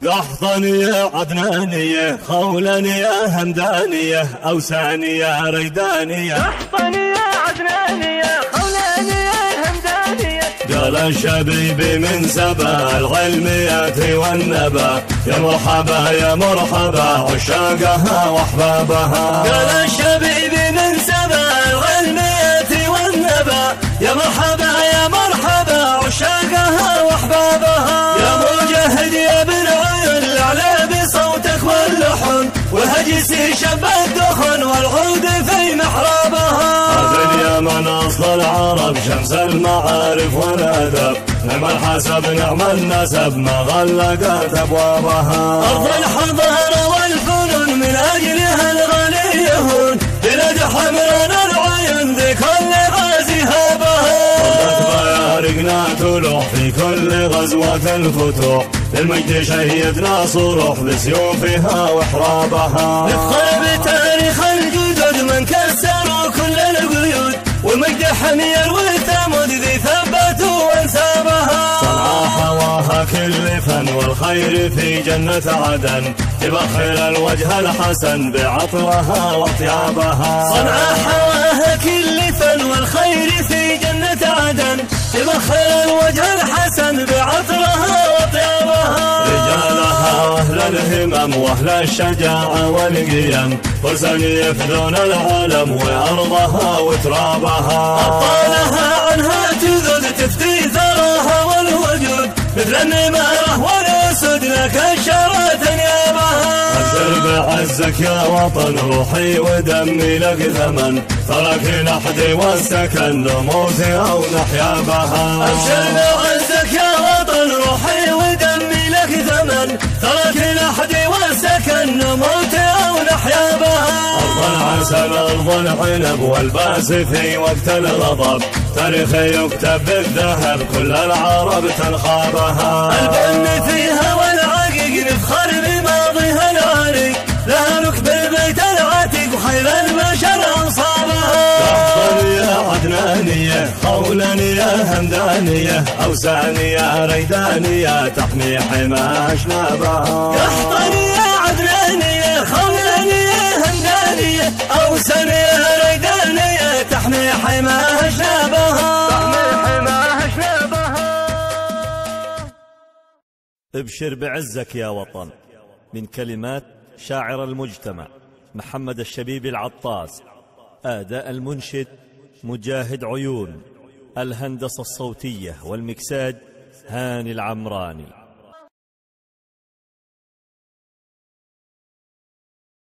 قحطانية عدنانية خولانية همدانية أوسانية ريدانية. قحطانية عدنانية خولانية همدانية. قال الشبيب من سبا العلمية والنبا يا مرحبا يا مرحبا عشاقها واحبابها. قال الشبيب من سبا العلمية والنبا يا مرحبا يا مرحبا عشاقها واحبابها. يا مجاهد يا ابن عيون الاعلى بصوتك واللحن والهجس شب الدخن والعود في محرابها. أرض اليمن أصل العرب شمس المعارف والأدب نعم الحسب نعم النسب ما غلقت أبوابها. أرض الحضارة والفنون من أجلها الغالي يهون بلاد حمران العيون ذي كل غازي هابها. ظلت بيارقنا تلوح في كل غزوة الفتوح للمجد شهيدنا صروح بسيوفها وحرابها. نفخر بتاريخ الجدد من كسروا كل القيود والمجد حمي الوثامود ذي ثبتوا وانسابها. صنعاء حواها كل فن والخير في جنة عدن تبخر الوجه الحسن بعطرها واطيابها. صنعاء حواها كل فن والخير في جنة عدن تبخر الوجه الحسن بعطرها واطيابها. رجالها واهل الهمم واهل الشجاعة والقيم فرسان يفدون العالم وارضها وترابها. ابطالها عنها تذود تفتي ثراها والوجود مثل النماره والاسود لك الشرات نيابها. ابشر بعزك يا وطن روحي ودمي لك ثمن ترك لحدي والسكن نموت او نحيا بها. ابشر بعزك يا وطن روحي ودمي لك ثمن ترك لحدي والسكن نموت او نحيا بها. ارض العسل ارض العنب والباس في وقت الغضب تاريخي يكتب بالذهب كل العرب تنخابها. الفن فيها والعقيق نفخر بماضيها العريق لها ركب البيت العتيق وخير البشر انصابها. قحطانية عدنانية خولانية همدانية أوسانية ريدانية تحمي حما أشنابها. قحطانية عدنانية خولانية همدانية أوسانية ريدانية تحمي حما أشنابها. ابشر بعزك يا وطن من كلمات شاعر المجتمع محمد الشبيب العطاس. أداء المنشد مجاهد عيون. الهندسة الصوتية والمكساج هاني العمراني.